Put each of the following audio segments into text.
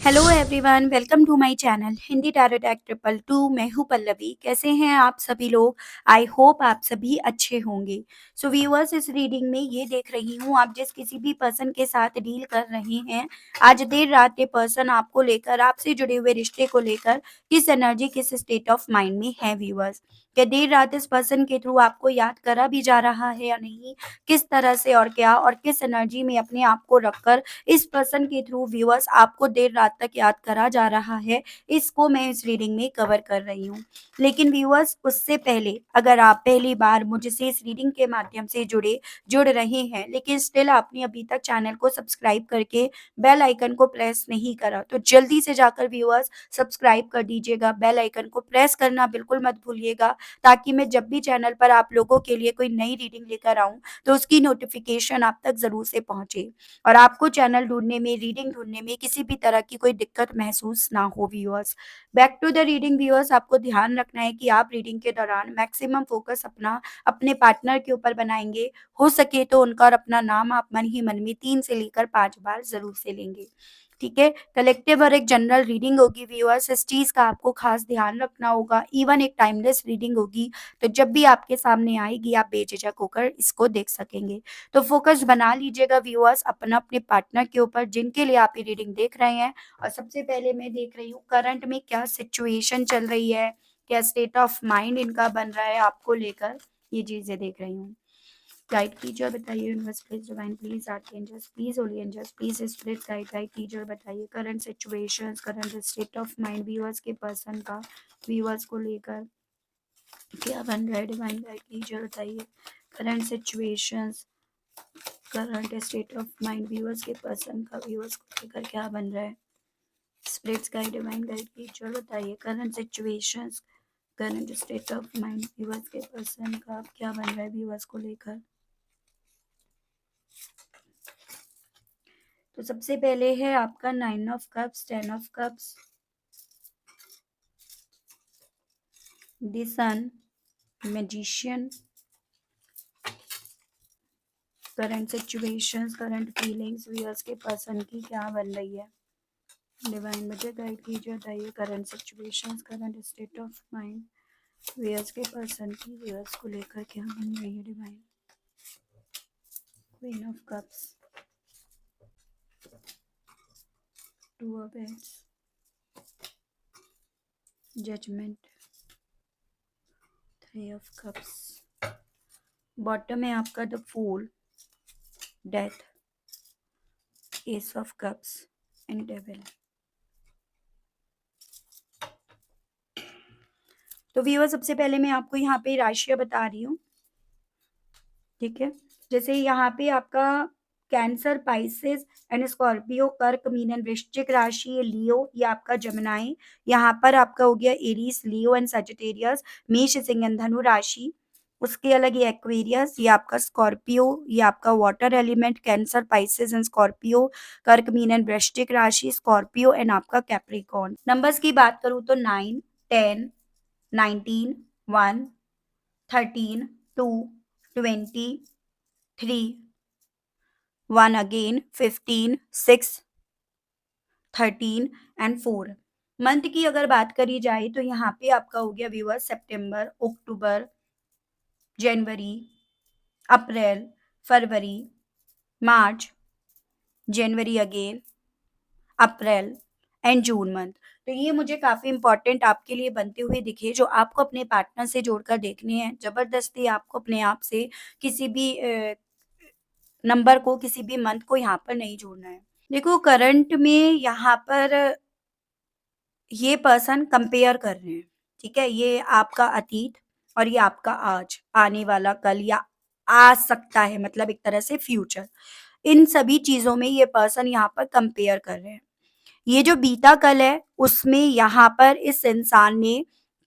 Hello everyone, welcome to my channel Hindi tarot टैक 222। मैं हूँ पल्लवी। कैसे हैं आप सभी लोग? आई होप आप सभी अच्छे होंगे। सो व्यूअर्स, इस रीडिंग में ये देख रही हूँ, आप जिस किसी भी पर्सन के साथ डील कर रहे हैं, आज देर रात ये पर्सन आपको लेकर, आपसे जुड़े हुए रिश्ते को लेकर किस एनर्जी, किस स्टेट ऑफ माइंड में है व्यूअर्स। क्या देर रात इस पर्सन के थ्रू आपको याद करा भी जा रहा है या नहीं, किस तरह से और क्या, और किस एनर्जी में अपने आप को रखकर इस पर्सन के थ्रू व्यूअर्स आपको देर रात तक याद करा जा रहा है, इसको मैं इस रीडिंग में कवर कर रही हूँ। लेकिन व्यूअर्स, उससे पहले अगर आप पहली बार मुझसे इस रीडिंग के माध्यम से जुड़ रहे हैं, लेकिन स्टिल आपने अभी तक चैनल को सब्सक्राइब करके बेल आइकन को प्रेस नहीं करा, तो जल्दी से जाकर व्यूअर्स सब्सक्राइब कर दीजिएगा। बेल आइकन को प्रेस करना बिल्कुल मत भूलिएगा, ताकि मैं जब भी चैनल पर आप लोगों के लिए कोई नई रीडिंग लेकर आऊँ तो उसकी नोटिफिकेशन आप तक ज़रूर से पहुँचे और आपको चैनल ढूँढने में, रीडिंग ढूँढने में किसी भी तरह की कोई दिक्कत महसूस ना हो viewers. Back to the reading viewers, आपको ध्यान रखना है कि आप रीडिंग के दौरान मैक्सिमम फ़ोकस अपना अपने पार्टनर के ऊपर बनाएँगे। हो सके तो उनका और अपना नाम आप मन ही मन में 3 से लेकर 5 बार ज़रूर से लेंगे। ठीक है? कलेक्टिव और एक जनरल रीडिंग होगी व्यूअर्स, इस चीज़ का आपको ख़ास ध्यान रखना होगा। इवन एक टाइमलेस रीडिंग होगी, तो जब भी आपके सामने आएगी आप बेझिझक होकर इसको देख सकेंगे। तो फोकस बना लीजिएगा व्यूअर्स अपना अपने पार्टनर के ऊपर जिनके लिए आप ये रीडिंग देख रहे हैं। और सबसे पहले मैं देख रही हूँ करंट में क्या सिचुएशन चल रही है, क्या स्टेट ऑफ माइंड इनका बन रहा है आपको लेकर, ये चीजें देख रही हूँ। गाइड कीजिए और बताइए universe please, divine please, archangels please, holy angels please, spirit guide guide कीजिए और बताइए current situations, current state of mind viewers के पर्सन का व्यूअर्स को लेकर क्या बन रहा है। डिवाइन गाइड कीजिए और बताइए current situations, current state of mind viewers के पर्सन का व्यूअर्स को लेकर क्या बन रहा है। स्पिरिट्स गाइड, डिवाइन गाइड कीजिए और बताइए current situations, current state of mind viewers के पर्सन का क्या बन रहा है व्यूअर्स को लेकर। तो सबसे पहले है आपका 9 of cups, 10 of cups, the sun, magician, current situations, current feelings viewers के पर्सन की क्या बन रही है। डिवाइन मुझे गाइड कीजिए, बताइए current situations, current state of mind viewers के पर्सन की व्यूअर्स को लेकर क्या बन रही है। Divine, queen of cups, 2 of heads, judgement, 3 of cups, bottom में आपका the fool, death, ace of cups and devil. तो व्यूअर, सबसे पहले मैं आपको यहाँ पे राशियां बता रही हूँ। ठीक है, जैसे यहाँ पे आपका कैंसर, पाइसेस एंड स्कॉर्पियो, कर्क, मीन एंड वृश्चिक राशि, लियो, ये आपका जमनाई। यहाँ पर आपका हो गया एरीज, लियो एंड सजिटेरियस, मेष, सिंह एंड धनु राशि। उसके अलग ये एक्वेरियस, ये आपका स्कॉर्पियो, ये आपका water element, cancer, Pisces and Scorpio, कर्क, मीन एंड वृश्चिक राशि, स्कॉर्पियो एंड आपका कैप्रिकॉर्न। नंबर्स की बात करूँ तो 9, 10, 19, 1, 13, 2, 20, 3, 1 अगेन, 15, 6, 13 एंड 4। मंथ की अगर बात करी जाए तो यहाँ पे आपका हो गया viewer September, October, January, April, February, March, January again, April and June month. तो ये मुझे काफ़ी इंपॉर्टेंट आपके लिए बनते हुए दिखे, जो आपको अपने पार्टनर से जोड़कर देखने हैं। ज़बरदस्ती आपको अपने आप से किसी भी नंबर को, किसी भी मंथ को यहाँ पर नहीं जोड़ना है। देखो, करंट में यहाँ पर ये पर्सन कंपेयर कर रहे हैं। ठीक है, ये आपका अतीत और ये आपका आज, आने वाला कल या आ सकता है, मतलब एक तरह से फ्यूचर। इन सभी चीज़ों में ये पर्सन यहाँ पर कंपेयर कर रहे हैं। ये जो बीता कल है, उसमें यहाँ पर इस इंसान ने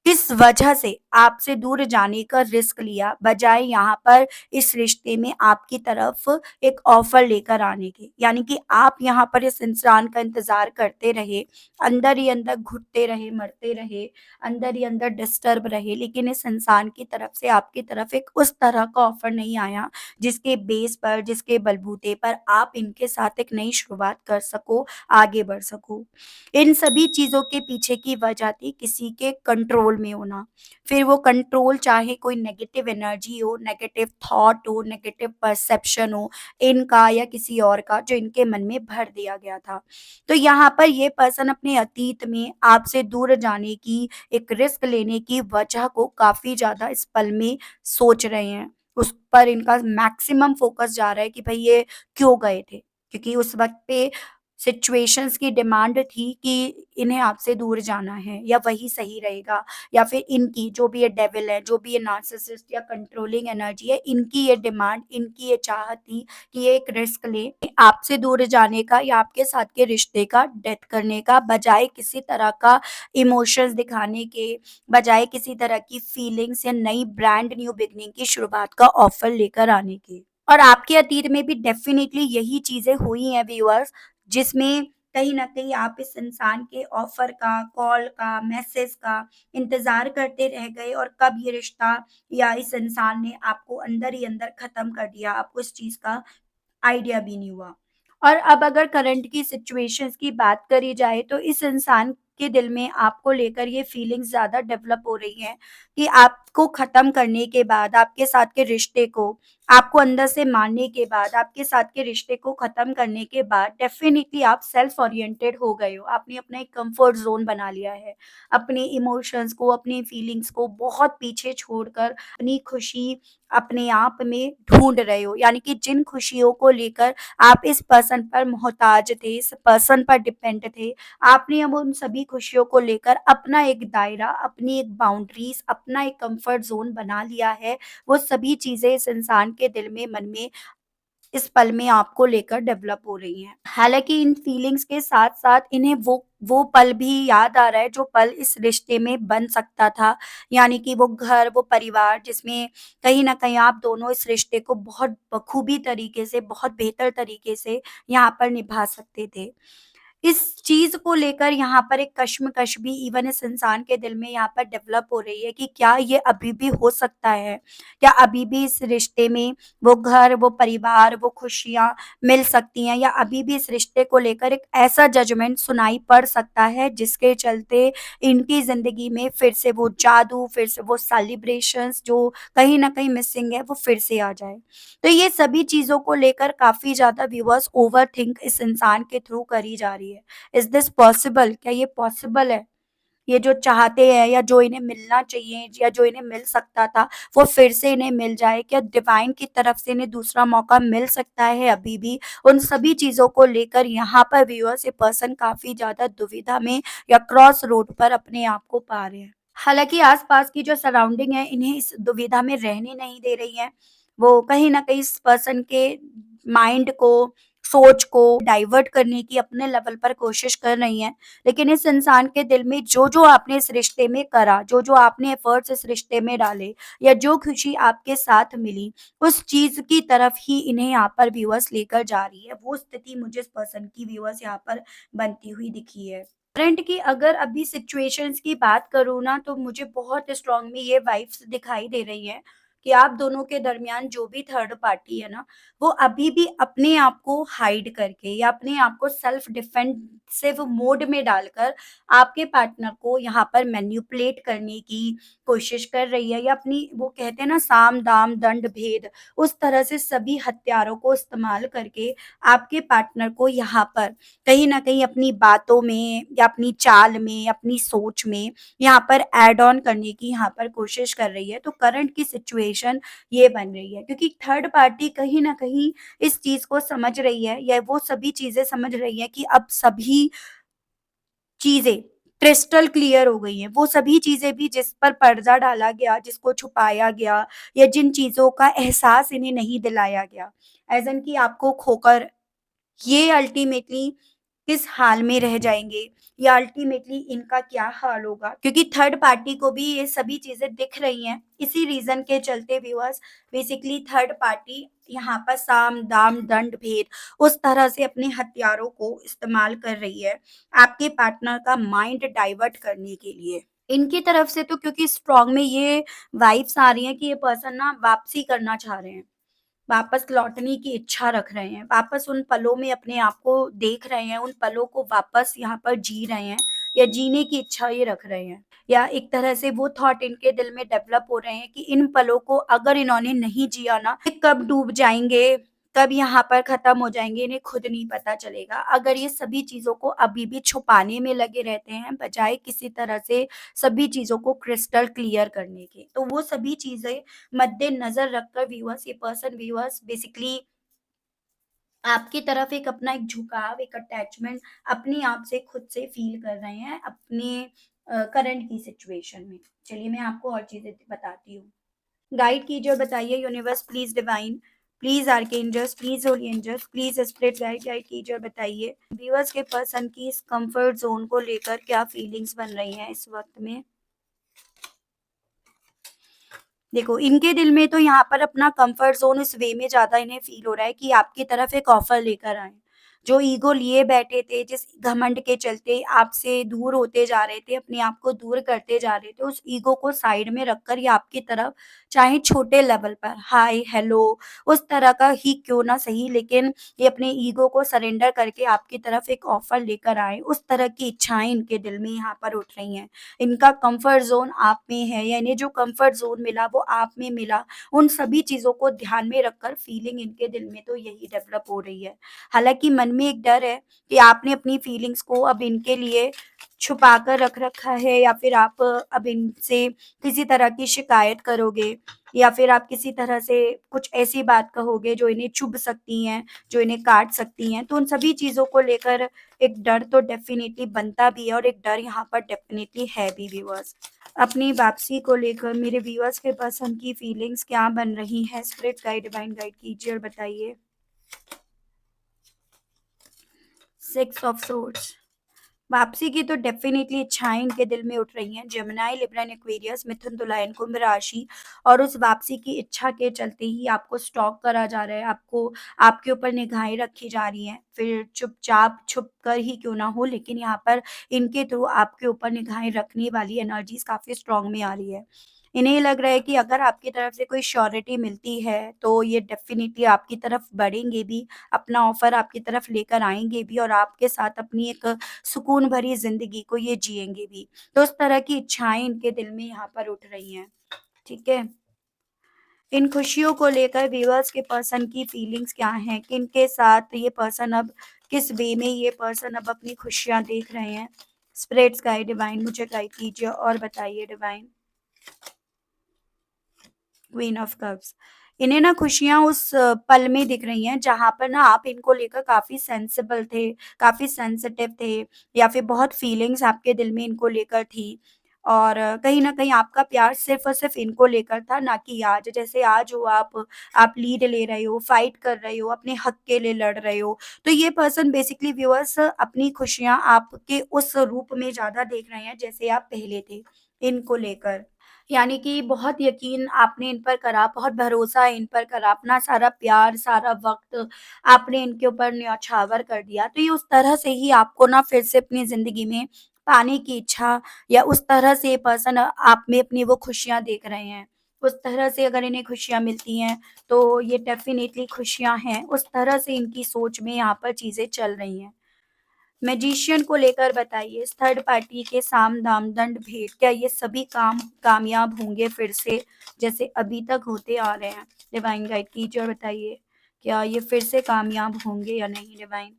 किस वजह से आपसे दूर जाने का रिस्क लिया, बजाय यहाँ पर इस रिश्ते में आपकी तरफ एक ऑफ़र लेकर आने के। यानी कि आप यहाँ पर इस इंसान का इंतज़ार करते रहे, अंदर ही अंदर घुटते रहे, मरते रहे, अंदर ही अंदर डिस्टर्ब रहे, लेकिन इस इंसान की तरफ से आपकी तरफ एक उस तरह का ऑफ़र नहीं आया, जिसके बेस पर, जिसके बलबूते पर आप इनके साथ एक नई शुरुआत कर सको, आगे बढ़ सको। इन सभी चीज़ों के पीछे की वजह थी किसी के कंट्रोल में होना। फिर वो कंट्रोल चाहे कोई नेगेटिव एनर्जी हो, नेगेटिव थॉट हो, नेगेटिव परसेप्शन हो, इनका या किसी और का जो इनके मन में भर दिया गया था। तो यहाँ पर ये पर्सन अपने अतीत में आपसे दूर जाने की, एक रिस्क लेने की वजह को काफ़ी ज़्यादा इस पल में सोच रहे हैं। उस पर इनका मैक्सिमम फ़ोकस जा रहा है कि भई ये क्यों गए थे? क्योंकि उस वक़्त पे सिचुएशंस की डिमांड थी कि इन्हें आपसे दूर जाना है या वही सही रहेगा, या फिर इनकी जो भी ये डेविल है, जो भी ये नार्सिसिस्ट या कंट्रोलिंग एनर्जी है, इनकी ये डिमांड, इनकी ये चाहत थी कि ये एक रिस्क लें, आपसे दूर जाने का या आपके साथ के रिश्ते का डेथ करने का, बजाय किसी तरह का इमोशंस दिखाने के, बजाय किसी तरह की फीलिंग्स या नई ब्रांड न्यू बिगिनिंग की शुरुआत का ऑफर लेकर आने के। और आपके अतीत में भी डेफ़िनिटली यही चीज़ें हुई हैं व्यूअर्स, जिसमें कहीं न कहीं आप इस इंसान के ऑफ़र का, कॉल का, मैसेज का इंतज़ार करते रह गए और कब ये रिश्ता या इस इंसान ने आपको अंदर ही अंदर ख़त्म कर दिया, आपको इस चीज़ का आइडिया भी नहीं हुआ। और अब अगर करंट की सिचुएशंस की बात करी जाए तो इस इंसान के दिल में आपको लेकर ये फीलिंग्स ज़्यादा डेवलप हो रही हैं कि आपको ख़त्म करने के बाद, आपके साथ के रिश्ते को, आपको अंदर से मानने के बाद, आपके साथ के रिश्ते को ख़त्म करने के बाद डेफ़िनिटली आप सेल्फ ओरिएंटेड हो गए हो। आपने अपना एक कम्फ़र्ट ज़ोन बना लिया है। अपने इमोशंस को, अपनी फीलिंग्स को बहुत पीछे छोड़कर अपनी खुशी अपने आप में ढूँढ रहे हो। यानी कि जिन खुशियों को लेकर आप इस पर्सन पर मोहताज थे, इस पर्सन पर डिपेंड थे, आपने अब उन सभी खुशियों को लेकर अपना एक दायरा, अपनी एक बाउंड्रीज़, अपना एक कम्फर्ट ज़ोन बना लिया है। वो सभी चीज़ें इस इंसान के दिल में, मन में इस पल में आपको लेकर डेवलप हो रही हैं। हालाँकि इन फीलिंग्स के साथ-साथ इन्हें वो पल भी याद आ रहा है जो पल इस रिश्ते में बन सकता था। यानी कि वो घर, वो परिवार जिसमें कहीं न कहीं आप दोनों इस रिश्ते को बहुत बखूबी तरीके से, बहुत बेहतर तरीके से यहाँ पर निभा सकते थे। इस चीज़ को लेकर यहाँ पर एक कश्मकश भी इवन इस इंसान के दिल में यहाँ पर डेवलप हो रही है कि क्या ये अभी भी हो सकता है? क्या अभी भी इस रिश्ते में वो घर, वो परिवार, वो खुशियाँ मिल सकती हैं, या अभी भी इस रिश्ते को लेकर एक ऐसा जजमेंट सुनाई पड़ सकता है जिसके चलते इनकी ज़िंदगी में फिर से वो जादू, फिर से वो सेलिब्रेशंस जो कहीं न कहीं मिसिंग है, वो फिर से आ जाए। तो ये सभी चीज़ों को लेकर काफ़ी ज़्यादा व्यूअर्स ओवरथिंक इस इंसान के थ्रू करी जा रही है। Is this possible? क्या ये पॉसिबल है? ये जो चाहते हैं या जो इन्हें मिलना चाहिए या जो इन्हें मिल सकता था, वो फिर से इन्हें मिल जाए? क्या डिवाइन की तरफ से इन्हें दूसरा मौका मिल सकता है अभी भी? उन सभी चीज़ों को लेकर यहाँ पर व्यूअर्स ये पर्सन काफ़ी ज़्यादा दुविधा में या क्रॉस रोड पर अपने आप को पा रहे हैं। हालाँकि आस-पास की जो सराउंडिंग है इन्हें इस दुविधा में रहने नहीं दे रही है। वो कहीं न कहीं इस पर्सन के माइंड को, सोच को डाइवर्ट करने की अपने लेवल पर कोशिश कर रही हैं। लेकिन इस इंसान के दिल में जो-जो आपने इस रिश्ते में करा, जो-जो आपने एफर्ट्स इस रिश्ते में डाले या जो खुशी आपके साथ मिली, उस चीज़ की तरफ ही इन्हें यहाँ पर व्यूअर्स लेकर जा रही है। वो स्थिति मुझे इस पर्सन की व्यूअर्स यहाँ पर बनती हुई दिखी है। करंट की अगर अभी सिचुएशंस की बात करूँ ना, तो मुझे बहुत स्ट्रांगली ये वाइब्स दिखाई दे रही हैं कि आप दोनों के दरमियान जो भी थर्ड पार्टी है ना, वो अभी भी अपने आप को हाइड करके या अपने आप को सेल्फ डिफेंसिव मोड में डालकर आपके पार्टनर को यहाँ पर मैनिपुलेट करने की कोशिश कर रही है, या अपनी वो कहते हैं ना साम, दाम, दंड, भेद, उस तरह से सभी हथियारों को इस्तेमाल करके आपके पार्टनर को यहाँ पर कहीं न कहीं अपनी बातों में या अपनी चाल में, अपनी सोच में यहाँ पर ऐड ऑन करने की यहाँ पर कोशिश कर रही है। तो करंट की सिचुएशन ये बन रही है, क्योंकि थर्ड पार्टी कहीं न कहीं इस चीज़ को समझ रही है या वो सभी चीज़ें समझ रही है कि अब सभी चीज़ें क्रिस्टल क्लियर हो गई हैं। वो सभी चीज़ें भी जिस पर पर्दा डाला गया, जिसको छुपाया गया या जिन चीज़ों का एहसास इन्हें नहीं दिलाया गया, ऐज़ इन कि आपको खोकर ये अल्टीमेटली किस हाल में रह जाएँगे या अल्टीमेटली इनका क्या हाल होगा? क्योंकि थर्ड पार्टी को भी ये सभी चीज़ें दिख रही हैं। इसी रीज़न के चलते व्यूअर्स बेसिकली थर्ड पार्टी यहाँ पर साम, दाम, दंड, भेद उस तरह से अपने हथियारों को इस्तेमाल कर रही है, आपके पार्टनर का माइंड डाइवर्ट करने के लिए। इनकी तरफ से तो क्योंकि स्ट्रॉन्ग में ये वाइब्स आ रही हैं कि ये पर्सन ना वापसी करना चाह रहे हैं। वापस लौटने की इच्छा रख रहे हैं, वापस उन पलों में अपने आप को देख रहे हैं, उन पलों को वापस यहाँ पर जी रहे हैं या जीने की इच्छा ये रख रहे हैं। या एक तरह से वो थॉट इनके दिल में डेवलप हो रहे हैं कि इन पलों को अगर इन्होंने नहीं जिया ना, ये कब डूब जाएँगे, कब यहाँ पर ख़त्म हो जाएँगे, इन्हें खुद नहीं पता चलेगा। अगर ये सभी चीज़ों को अभी भी छुपाने में लगे रहते हैं, बजाए किसी तरह से सभी चीज़ों को क्रिस्टल क्लियर करने के, तो वो सभी चीज़ें मद्देनज़र रखकर व्यूअर्स बेसिकली आपकी तरफ एक अपना एक झुकाव, एक अटैचमेंट अपने आप से खुद से फ़ील कर रहे हैं अपने करंट की सिचुएशन में। चलिए मैं आपको और चीज़ें बताती हूँ। गाइड कीजिए और बताइए universe please divine, please archangels, please holy angels, please spirit guide guide कीजिए और बताइए व्यूअर्स के पर्सन की इस कम्फर्ट ज़ोन को लेकर क्या फीलिंग्स बन रही हैं इस वक़्त में? देखो, इनके दिल में तो यहाँ पर अपना कम्फर्ट ज़ोन इस वे में ज़्यादा इन्हें फ़ील हो रहा है कि आपकी तरफ एक ऑफ़र लेकर आएँ। जो ईगो लिए बैठे थे, जिस घमंड के चलते आपसे दूर होते जा रहे थे, अपने आप को दूर करते जा रहे थे, उस ईगो को साइड में रखकर ये आपकी तरफ चाहे छोटे लेवल पर हाय, हेलो उस तरह का ही क्यों ना सही, लेकिन ये अपने ईगो को सरेंडर करके आपकी तरफ एक ऑफ़र लेकर आएँ। उस तरह की इच्छाएँ इनके दिल में यहाँ पर उठ रही हैं। इनका कंफर्ट ज़ोन आप में है या इन्हें जो कंफर्ट ज़ोन मिला वो आप में मिला। उन सभी चीज़ों को ध्यान में रखकर फीलिंग इनके दिल में तो यही डेवलप हो रही है। हालाँकि मन में एक डर है कि आपने अपनी फीलिंग्स को अब इनके लिए छुपा कर रख रखा है या फिर आप अब इनसे किसी तरह की शिकायत करोगे या फिर आप किसी तरह से कुछ ऐसी बात कहोगे जो इन्हें चुभ सकती हैं, जो इन्हें काट सकती हैं। तो उन सभी चीज़ों को लेकर एक डर तो डेफ़िनिटली बनता भी है और एक डर यहाँ पर डेफ़िनिटली है भी व्यूअर्स। अपनी वापसी को लेकर मेरे व्यूअर्स के पर्सन की फीलिंग्स क्या बन रही हैं? स्पिरिट गाइड, डिवाइन गाइड कीजिए और बताइए। 6 ऑफ सोर्ड्स। वापसी की तो डेफ़िनिटली इच्छाएँ इनके दिल में उठ रही हैं। जेमिनी, लिब्रा एंड एक्वेरियस, मिथुन, तुला एंड कुंभ राशि और उस वापसी की इच्छा के चलते ही आपको स्टॉक करा जा रहा है, आपको आपके ऊपर निगाहें रखी जा रही हैं। फिर चुपचाप, छुप कर ही क्यों ना हो, लेकिन यहाँ पर इनके थ्रू आपके ऊपर निगाहें रखने वाली एनर्जीज़ काफ़ी स्ट्रॉन्ग में आ रही है। इन्हें लग रहा है कि अगर आपकी तरफ से कोई श्योरिटी मिलती है, तो ये डेफ़िनिटली आपकी तरफ बढ़ेंगे भी, अपना ऑफ़र आपकी तरफ लेकर आएँगे भी और आपके साथ अपनी एक सुकून भरी ज़िंदगी को ये जिएँगे भी। तो उस तरह की इच्छाएँ इनके दिल में यहाँ पर उठ रही हैं, ठीक है? इन खुशियों को लेकर व्यूअर्स के पर्सन की फीलिंग्स क्या हैं? किनके साथ ये पर्सन अब किस वे में ये पर्सन अब अपनी खुशियाँ देख रहे हैं? स्पिरिट्स गाइड, डिवाइन मुझे गाइड कीजिए और बताइए डिवाइन। Queen of cups. इन्हें ना खुशियाँ उस पल में दिख रही हैं जहाँ पर ना आप इनको लेकर काफ़ी सेंसिबल थे, काफ़ी सेंसिटिव थे या फिर बहुत फीलिंग्स आपके दिल में इनको लेकर थी। और कहीं न कहीं आपका प्यार सिर्फ़ और सिर्फ़ इनको लेकर था ना कि आज। जैसे आज हो आप लीड ले रहे हो, फाइट कर रहे हो, अपने हक के लिए लड़ रहे हो। तो ये पर्सन बेसिकली व्यूअर्स अपनी खुशियाँ आपके उस रूप में ज़्यादा देख रहे हैं जैसे आप पहले थे, इनको लेकर। यानी कि बहुत यकीन आपने इन पर करा, बहुत भरोसा इन पर करा, अपना सारा प्यार, सारा वक़्त आपने इनके ऊपर न्यौछावर कर दिया। तो ये उस तरह से ही आपको ना फिर से अपनी ज़िंदगी में पाने की इच्छा या उस तरह से ये पर्सन आप में अपनी वो खुशियाँ देख रहे हैं। उस तरह से अगर इन्हें खुशियाँ मिलती हैं, तो ये डेफ़िनिटली खुशियाँ हैं। उस तरह से इनकी सोच में यहाँ पर चीज़ें चल रही हैं। मैजिशियन को लेकर बताइए, इस थर्ड पार्टी के साम, दाम, दंड, भेद क्या ये सभी काम कामयाब होंगे फिर से, जैसे अभी तक होते आ रहे हैं? डिवाइन गाइड कीजिए और बताइए, क्या ये फिर से कामयाब होंगे या नहीं डिवाइन?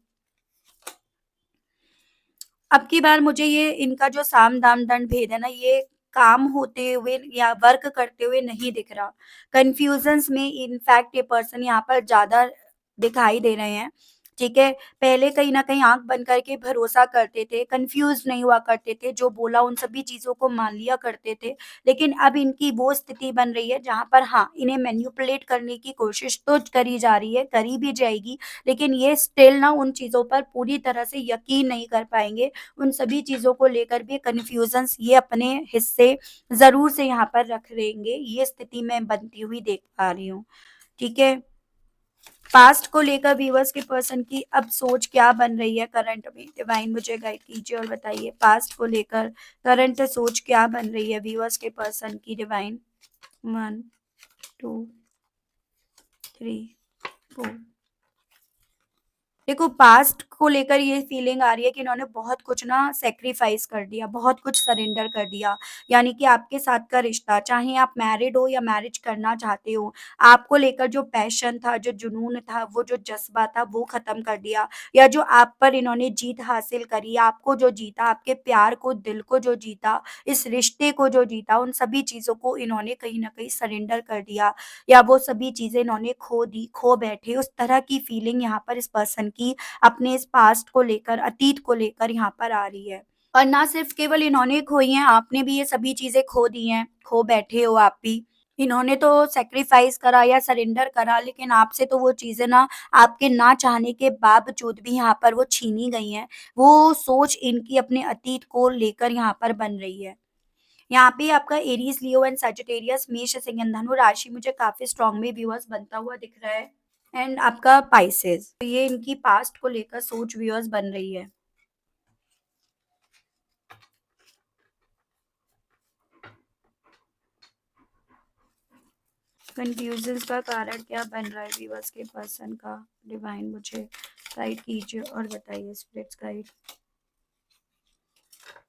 अब की बार मुझे ये इनका जो साम, दाम, दंड, भेद है ना, ये काम होते हुए या वर्क करते हुए नहीं दिख रहा। कन्फ्यूज़न्स में इनफैक्ट ये पर्सन यहाँ पर ज़्यादा दिखाई दे रहे हैं। ठीक है? पहले कहीं न कहीं आँख बंद करके भरोसा करते थे, कन्फ्यूज़ नहीं हुआ करते थे, जो बोला उन सभी चीज़ों को मान लिया करते थे। लेकिन अब इनकी वो स्थिति बन रही है जहाँ पर हाँ, इन्हें मैनिपुलेट करने की कोशिश तो करी जा रही है, करी भी जाएगी, लेकिन ये स्टिल ना उन चीज़ों पर पूरी तरह से यकीन नहीं कर पाएँगे। उन सभी चीज़ों को लेकर भी कन्फ्यूज़न्स ये अपने हिस्से ज़रूर से यहाँ पर रख लेंगे, ये स्थिति मैं बनती हुई देख पा रही हूँ। ठीक है? पास्ट को लेकर व्यूअर्स के पर्सन की अब सोच क्या बन रही है करंट में? डिवाइन मुझे गाइड कीजिए और बताइए पास्ट को लेकर करंट सोच क्या बन रही है व्यूअर्स के पर्सन की डिवाइन? 1, 2, 3, 4। देखो पास्ट को लेकर ये फीलिंग आ रही है कि इन्होंने बहुत कुछ ना सैक्रिफाइस कर दिया, बहुत कुछ सरेंडर कर दिया। यानी कि आपके साथ का रिश्ता, चाहे आप मैरिड हो या मैरिज करना चाहते हो, आपको लेकर जो पैशन था, जो जुनून था, वो जो जज़्बा था, वो ख़त्म कर दिया। या जो आप पर इन्होंने जीत हासिल करी, आपको जो जीता, आपके प्यार को, दिल को जो जीता, इस रिश्ते को जो जीता, उन सभी चीज़ों को इन्होंने कहीं न कहीं सरेंडर कर दिया। या वो सभी चीज़ें इन्होंने खो दी, खो बैठे, उस तरह की फीलिंग यहाँ पर इस पर्सन की अपने इस पास्ट को लेकर, अतीत को लेकर यहाँ पर आ रही है। और ना सिर्फ़ केवल इन्होंने खोई हैं, आपने भी ये सभी चीज़ें खो दी हैं, खो बैठे हो आप भी। इन्होंने तो सैक्रिफ़ाइस करा या सरेंडर करा, लेकिन आपसे तो वो चीज़ें ना आपके ना चाहने के बावजूद भी यहाँ पर वो छीनी गई हैं। वो सोच इनकी अपने अतीत को लेकर यहाँ पर बन रही है। यहाँ पे आपका एरीज़, लियो एंड सजिटेरियस, मेष, सिंह, धनु राशि मुझे काफ़ी स्ट्रॉन्गली व्यूअर्स बनता हुआ दिख रहा है। एंड आपका पाइसेस, तो ये इनकी पास्ट को लेकर सोच व्यूअर्स बन रही है। कन्फ्यूजन्स का कारण क्या बन रहा है व्यूअर्स के पर्सन का? डिवाइन मुझे गाइड कीजिए और बताइए स्पिरिट्स गाइड।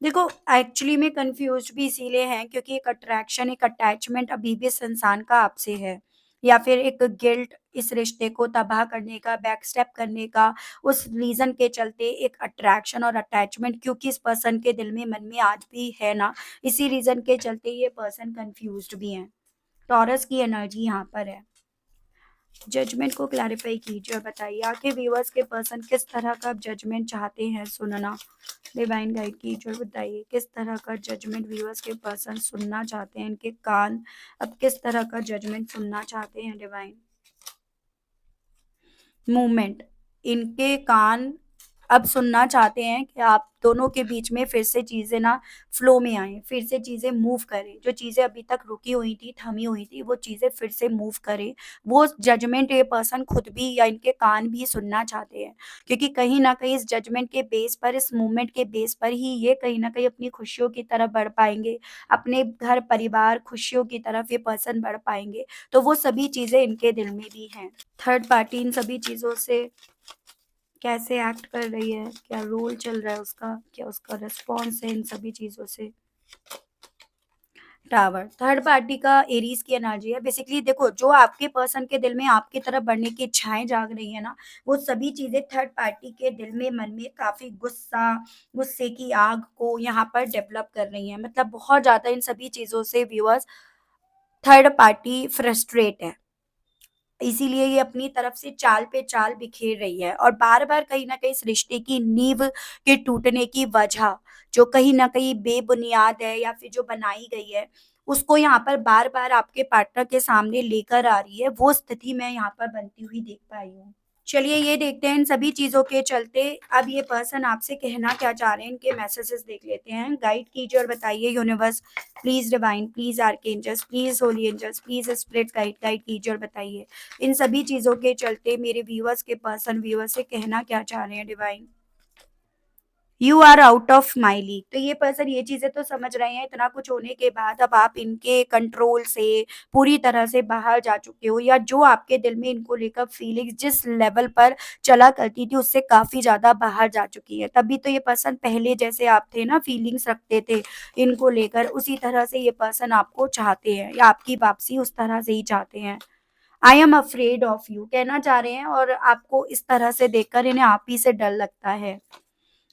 देखो एक्चुअली में कंफ्यूज्ड भी इसीलिए हैं क्योंकि एक अट्रैक्शन, एक अटैचमेंट अभी भी इस इंसान का आपसे है, या फिर एक गिल्ट इस रिश्ते को तबाह करने का, बैक स्टेप करने का, उस रीज़न के चलते एक अट्रैक्शन और अटैचमेंट क्योंकि इस पर्सन के दिल में, मन में आज भी है ना, इसी रीज़न के चलते ये पर्सन कंफ्यूज्ड भी हैं। टॉरस की एनर्जी यहाँ पर है। जजमेंट को क्लैरिफाई कीजिए और बताइए आखिर व्यूअर्स के पर्सन किस तरह का जजमेंट चाहते हैं सुनना? डिवाइन गाइड कीजिए और बताइए किस तरह का जजमेंट व्यूअर्स के पर्सन सुनना चाहते हैं? इनके कान अब किस तरह का जजमेंट सुनना चाहते हैं डिवाइन? मूवमेंट, इनके कान अब सुनना चाहते हैं कि आप दोनों के बीच में फिर से चीज़ें ना फ्लो में आएँ, फिर से चीज़ें मूव करें। जो चीज़ें अभी तक रुकी हुई थी, थमी हुई थी, वो चीज़ें फिर से मूव करें। वो जजमेंट ये पर्सन खुद भी या इनके कान भी सुनना चाहते हैं। क्योंकि कहीं न कहीं इस जजमेंट के बेस पर, इस मूवमेंट के बेस पर ही ये कहीं न कहीं अपनी खुशियों की तरफ बढ़ पाएँगे। अपने घर, परिवार, खुशियों की तरफ ये पर्सन बढ़ पाएँगे। तो वो सभी चीज़ें इनके दिल में भी हैं। थर्ड पार्टी इन सभी चीज़ों से कैसे एक्ट कर रही है? क्या रोल चल रहा है उसका? क्या उसका रिस्पॉन्स है इन सभी चीज़ों से? टावर, थर्ड पार्टी का एरीज़ की एनर्जी है। बेसिकली देखो, जो आपके पर्सन के दिल में आपकी तरफ बढ़ने की इच्छाएँ जाग रही हैं ना, वो सभी चीज़ें थर्ड पार्टी के दिल में, मन में काफ़ी गुस्सा, गुस्से की आग को यहाँ पर डेवलप कर रही हैं। मतलब बहुत ज़्यादा इन सभी चीज़ों से व्यूअर्स थर्ड पार्टी फ्रस्ट्रेट है। इसीलिए ये अपनी तरफ से चाल पे चाल बिखेर रही है और बार-बार कहीं न कहीं इस रिश्ते की नींव के टूटने की वजह, जो कहीं न कहीं बेबुनियाद है या फिर जो बनाई गई है, उसको यहाँ पर बार-बार आपके पार्टनर के सामने लेकर आ रही है, वो स्थिति मैं यहाँ पर बनती हुई देख पाई हूँ। चलिए ये देखते हैं इन सभी चीज़ों के चलते अब ये पर्सन आपसे कहना क्या चाह रहे हैं, इनके मैसेजेस देख लेते हैं। गाइड कीजिए और बताइए universe, please divine, please archangels, please holy angels, please spirit guide, guide कीजिए और बताइए इन सभी चीज़ों के चलते मेरे व्यूअर्स के पर्सन व्यूअर्स से कहना क्या चाह रहे हैं divine? You are out of my league. तो ये पर्सन ये चीज़ें तो समझ रहे हैं, इतना कुछ होने के बाद अब आप इनके कंट्रोल से पूरी तरह से बाहर जा चुके हो, या जो आपके दिल में इनको लेकर फीलिंग्स जिस लेवल पर चला करती थी उससे काफ़ी ज़्यादा बाहर जा चुकी है। तभी तो ये पर्सन पहले जैसे आप थे ना, फीलिंग्स रखते थे इनको लेकर, उसी तरह से ये पर्सन आपको चाहते हैं या आपकी वापसी उस तरह से ही चाहते हैं। I am afraid of you कहना चाह रहे हैं और आपको इस तरह से देखकर इन्हें आप ही से डर लगता है।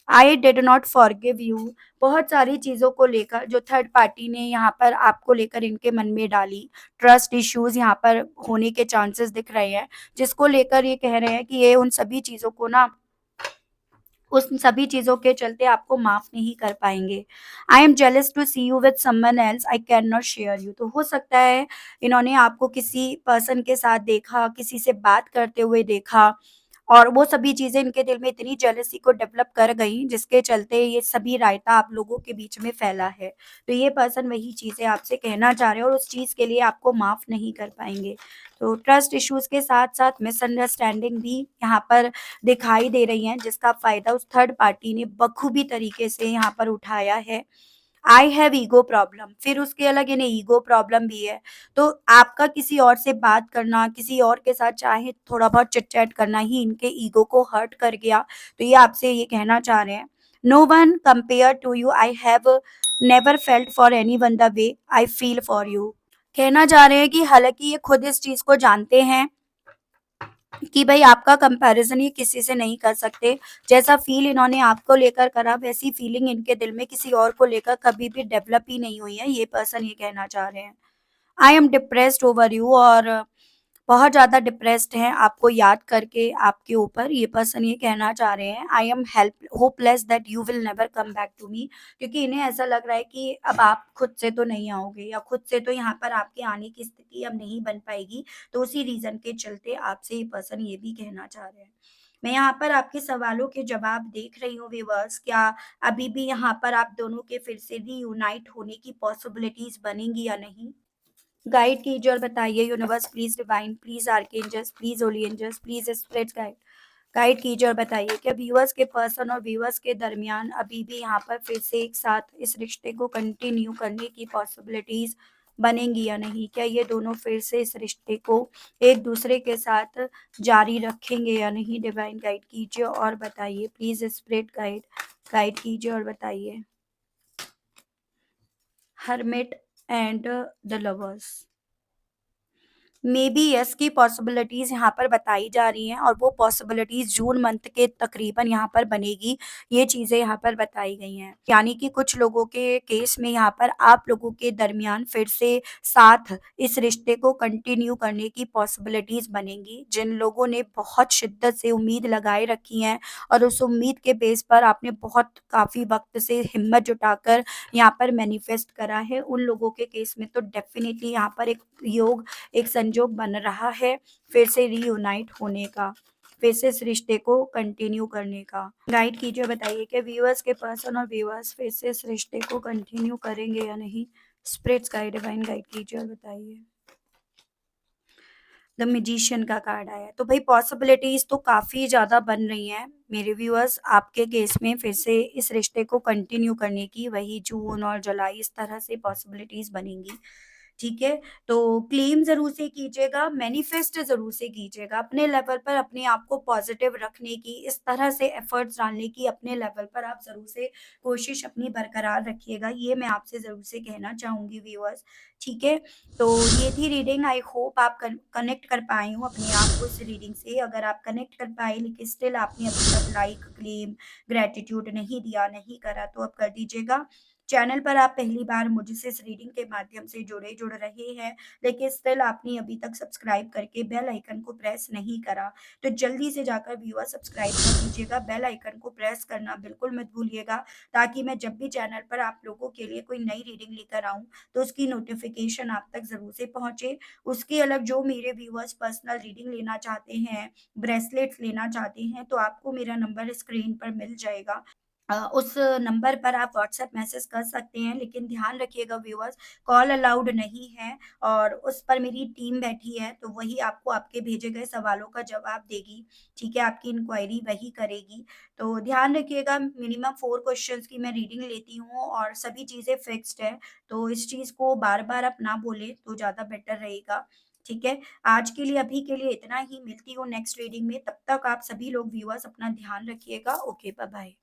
I did not forgive you. बहुत सारी चीज़ों को लेकर जो थर्ड पार्टी ने यहाँ पर आपको लेकर इनके मन में डाली, ट्रस्ट इश्यूज़ यहाँ पर होने के चांसेस दिख रहे हैं, जिसको लेकर ये कह रहे हैं कि ये उन सभी चीज़ों को ना उस सभी चीज़ों के चलते आपको माफ़ नहीं कर पाएँगे। I am jealous to see you with someone else, I can not share you. तो हो सकता है इन्होंने आपको किसी पर्सन के साथ देखा, किसी से बात करते हुए देखा और वो सभी चीज़ें इनके दिल में इतनी जेलसी को डेवलप कर गई, जिसके चलते ये सभी रायता आप लोगों के बीच में फैला है। तो ये पर्सन वही चीज़ें आपसे कहना चाह रहे हैं और उस चीज़ के लिए आपको माफ़ नहीं कर पाएँगे। तो ट्रस्ट इश्यूज़ के साथ-साथ मिसअंडरस्टैंडिंग भी यहाँ पर दिखाई दे रही हैं, जिसका फ़ायदा उस थर्ड पार्टी ने बखूबी तरीके से यहाँ पर उठाया है। आई हैव ईगो प्रॉब्लम, फिर उसके अलग इन्हें ईगो प्रॉब्लम भी है। तो आपका किसी और से बात करना, किसी और के साथ चाहे थोड़ा बहुत चिट-चैट करना ही इनके ईगो को हर्ट कर गया। तो ये आपसे ये कहना चाह रहे हैं, no one compare to you, I have never felt for anyone the way I feel for you. कहना चाह रहे हैं कि हालाँकि ये खुद इस चीज़ को जानते हैं कि भई आपका कंपैरिज़न ये किसी से नहीं कर सकते। जैसा फ़ील इन्होंने आपको लेकर करा, वैसी फ़ीलिंग इनके दिल में किसी और को लेकर कभी भी डेवलप ही नहीं हुई है, ये पर्सन ये कहना चाह रहे हैं। I am depressed over you, और बहुत ज़्यादा डिप्रेस्ड हैं आपको याद करके आपके ऊपर, ये पर्सन ये कहना चाह रहे हैं। I am help hopeless that you will never come back to me, क्योंकि इन्हें ऐसा लग रहा है कि अब आप खुद से तो नहीं आओगे या खुद से तो यहाँ पर आपके आने की स्थिति अब नहीं बन पाएगी। तो उसी रीज़न के चलते आपसे ये पर्सन ये भी कहना चाह रहे हैं। मैं यहाँ पर आपके सवालों के जवाब देख रही हूँ व्यूअर्स, क्या अभी भी यहाँ पर आप दोनों के फिर से रीयूनाइट होने की पॉसिबिलिटीज़ बनेंगी या नहीं? गाइड कीजिए और बताइए, universe please divine please archangels please holy angels please spirits guide, guide कीजिए और बताइए क्या व्यूअर्स के पर्सन और व्यूअर्स के दरमियान अभी भी यहाँ पर फिर से एक साथ इस रिश्ते को कंटिन्यू करने की पॉसिबिलिटीज बनेंगी या नहीं? क्या ये दोनों फिर से इस रिश्ते को एक दूसरे के साथ जारी रखेंगे या नहीं? डिवाइन गाइड कीजिए और बताइए, प्लीज स्पिरिट गाइड, गाइड कीजिए और बताइए। Hermit and the lovers, may be yes की पॉसिबिलिटीज़ यहाँ पर बताई जा रही हैं और वो पॉसिबिलिटीज़ जून मंथ के तकरीबन यहाँ पर बनेगी, ये चीज़ें यहाँ पर बताई गई हैं। यानी कि कुछ लोगों के केस में यहाँ पर आप लोगों के दरमियान फिर से साथ इस रिश्ते को कंटिन्यू करने की पॉसिबिलिटीज़ बनेंगी। जिन लोगों ने बहुत शिद्दत से उम्मीद लगाए रखी हैं और उस उम्मीद के बेस पर आपने बहुत काफ़ी वक़्त से हिम्मत जुटाकर यहाँ पर मैनिफेस्ट करा है, उन लोगों के केस में तो डेफ़िनिटली यहाँ पर एक संजोग बन रहा है फिर से रीयूनाइट होने का, फिर से इस रिश्ते को कंटिन्यू करने का। गाइड कीजिए, बताइए कि व्यूअर्स के पर्सन और व्यूअर्स फिर से इस रिश्ते को कंटिन्यू करेंगे या नहीं? स्पिरिट्स गाइड, डिवाइन गाइड कीजिए और बताइए। द मैजिशियन का कार्ड आया है। तो भई पॉसिबिलिटीज़ तो काफ़ी ज़्यादा बन रही हैं मेरे व्यूअर्स आपके केस में फिर से इस रिश्ते को कंटिन्यू करने की, वही जून और जुलाई इस तरह से पॉसिबिलिटीज़ बनेंगी। ठीक है? तो क्लेम ज़रूर से कीजिएगा, मैनिफेस्ट ज़रूर से कीजिएगा। अपने लेवल पर अपने आप को पॉज़िटिव रखने की, इस तरह से एफ़र्ट्स डालने की अपने लेवल पर आप ज़रूर से कोशिश अपनी बरकरार रखिएगा। ये मैं आपसे ज़रूर से कहना चाहूँगी व्यूअर्स, ठीक है? तो ये थी रीडिंग, आई होप आप कनेक्ट कर पाए हो अपने आप को इस रीडिंग से। अगर आप कनेक्ट कर पाए लेकिन स्टिल आपने अभी तक लाइक, क्लेम, ग्रैटिट्यूड नहीं दिया, नहीं करा तो अब कर दीजिएगा। चैनल पर आप पहली बार मुझसे इस रीडिंग के माध्यम से जुड़ रहे हैं, लेकिन स्टिल आपने अभी तक सब्सक्राइब करके बेल आइकन को प्रेस नहीं करा, तो जल्दी से जाकर व्यूअर सब्सक्राइब कर दीजिएगा। बेल आइकन को प्रेस करना बिल्कुल मत भूलिएगा, ताकि मैं जब भी चैनल पर आप लोगों के लिए कोई नई रीडिंग लेकर आऊँ, तो उसकी नोटिफ़िकेशन आप तक ज़रूर से पहुँचे। उसके अलग जो मेरे व्यूअर्स पर्सनल रीडिंग लेना चाहते हैं, ब्रेसलेट्स लेना चाहते हैं, तो आपको मेरा नंबर स्क्रीन पर मिल जाएगा। उस नंबर पर आप व्हाट्सएप मैसेज कर सकते हैं, लेकिन ध्यान रखिएगा व्यूअर्स, कॉल अलाउड नहीं है और उस पर मेरी टीम बैठी है, तो वही आपको आपके भेजे गए सवालों का जवाब देगी, ठीक है? आपकी इंक्वायरी वही करेगी। तो ध्यान रखिएगा, मिनिमम 4 क्वेश्चंस की मैं रीडिंग लेती हूँ और सभी चीज़ें फिक्स्ड है, तो इस चीज़ को बार-बार आप ना बोलें तो ज़्यादा बेटर रहेगा, ठीक है? आज के लिए, अभी के लिए इतना ही, मिलती हूँ नेक्स्ट रीडिंग में, तब तक आप सभी लोग व्यूअर्स अपना ध्यान रखिएगा। Okay, bye-bye.